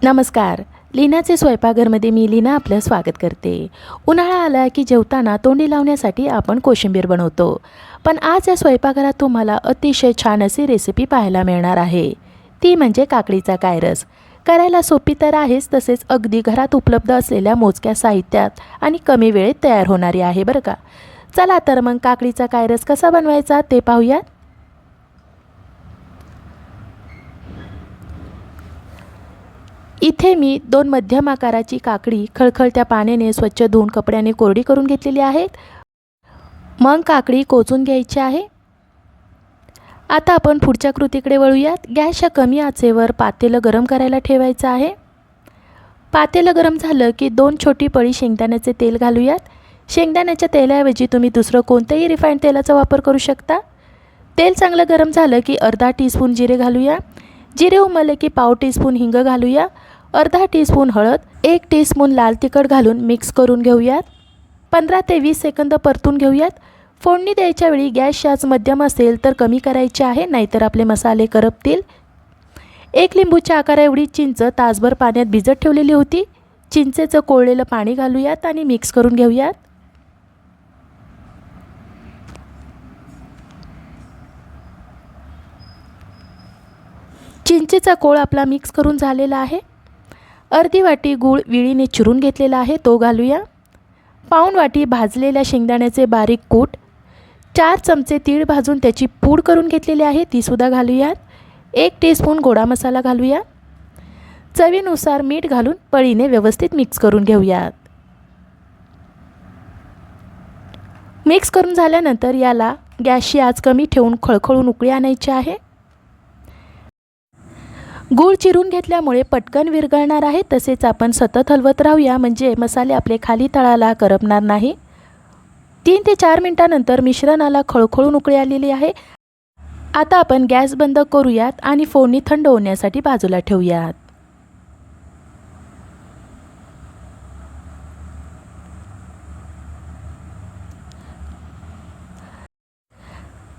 नमस्कार. लीनाचे स्वयंपाकघरमध्ये मी लीना आपलं स्वागत करते. उन्हाळा आला की जेवताना तोंडी लावण्यासाठी आपण कोशिंबीर बनवतो. पण आज या स्वयंपाकघरात तुम्हाला अतिशय छान अशी रेसिपी पाहायला मिळणार आहे. ती म्हणजे काकडीचा कायरस. करायला सोपी तर आहेच, तसेच अगदी घरात उपलब्ध असलेल्या मोजक्या साहित्यात आणि कमी वेळेत तयार होणारी आहे बरं का. चला तर मग काकडीचा कायरस कसा बनवायचा ते पाहूयात. इथे मी 2 मध्यम आकाराची काकडी खळखळत्या पाण्याने स्वच्छ धुवून कपड्याने कोरडी करून घेतलेली आहेत. मग काकडी कोचून घ्यायची आहे. आता आपण पुढच्या कृतीकडे वळूयात. गॅसच्या कमी आचेवर पातेलं गरम करायला ठेवायचं आहे. पातेलं गरम झालं की 2 छोटी पळी शेंगदाण्याचे तेल घालूयात. शेंगदाण्याच्या तेलाऐवजी तुम्ही दुसरं कोणत्याही रिफाईंड तेलाचा वापर करू शकता. तेल चांगलं गरम झालं की अर्धा टीस्पून जिरे घालूया. जिरे उमलले की पाव टीस्पून हिंग घालूया. अर्धा टीस्पून हळद, 1 टीस्पून लाल तिखट घालून मिक्स करून घेऊयात. 15 ते 20 सेकंद परतून घेऊयात. फोडणी द्यायच्या वेळी गॅसची आच मध्यम असेल तर कमी करायची आहे, नाहीतर आपले मसाले करपतील. 1 लिंबूच्या आकारा एवढी चिंच तासभर पाण्यात भिजत ठेवलेली होती. चिंचेचं कोळलेलं पाणी घालूयात आणि मिक्स करून घेऊयात. चिंचेचा कोळ आपला मिक्स करून झालेला आहे. अर्धी वाटी गूळ विळीने चिरून घेतलेला आहे, तो घालूया. पाऊण वाटी भाजलेल्या शेंगदाण्याचे बारीक कूट, 4 चमचे तीळ भाजून त्याची पूड करून घेतलेली आहे, तीसुद्धा घालूयात. 1 टीस्पून गोडा मसाला घालूया. चवीनुसार मीठ घालून पळीने व्यवस्थित मिक्स करून घेऊयात. मिक्स करून झाल्यानंतर याला गॅसची आच कमी ठेवून खळखळून उकळी आणायची आहे. गूळ चिरून घेतल्यामुळे पटकन विरघळणार आहे, तसेच आपण सतत हलवत राहूया म्हणजे मसाले आपले खाली तळाला करपणार नाही. 3 ते 4 मिनिटांनंतर मिश्रणाला खळखळून उकळी आलेली आहे. आता आपण गॅस बंद करूयात आणि फोडणी थंड होण्यासाठी बाजूला ठेवूयात.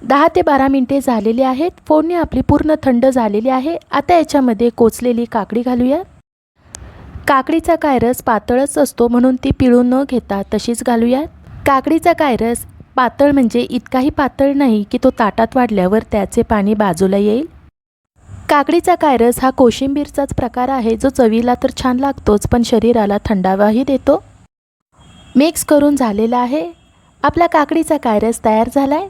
दहा ते 12 मिनिटे झालेली आहेत. फोडणी आपली पूर्ण थंड झालेली आहे. आता याच्यामध्ये कोचलेली काकडी घालूया. काकडीचा कायरस पातळच असतो म्हणून ती पिळून न घेता तशीच घालूया. काकडीचा कायरस पातळ म्हणजे इतकाही पातळ नाही की तो ताटात वाढल्यावर त्याचे पाणी बाजूला येईल. काकडीचा कायरस हा कोशिंबीरचाच प्रकार आहे, जो चवीला तर छान लागतोच पण शरीराला थंडावाही देतो. मिक्स करून झालेला आहे. आपला काकडीचा कायरस तयार झाला आहे.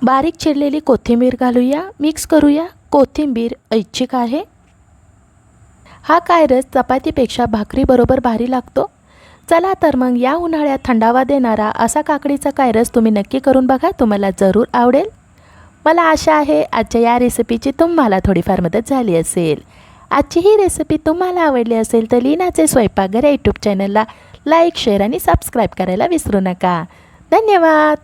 बारीक चिरलेली कोथिंबीर घालूया. मिक्स करूया. कोथिंबीर ऐच्छिक आहे. हा कायरस चपातीपेक्षा भाकरीबरोबर भारी लागतो. चला तर मग या उन्हाळ्यात थंडावा देणारा असा काकडीचा कायरस तुम्ही नक्की करून बघा, तुम्हाला जरूर आवडेल. मला आशा आहे आजच्या या रेसिपीची तुम्हाला थोडीफार मदत झाली असेल. आजची ही रेसिपी तुम्हाला आवडली असेल तर लीनाचे स्वयंपाकघर यूट्यूब चॅनलला लाईक, शेअर आणि सबस्क्राईब करायला विसरू नका. धन्यवाद.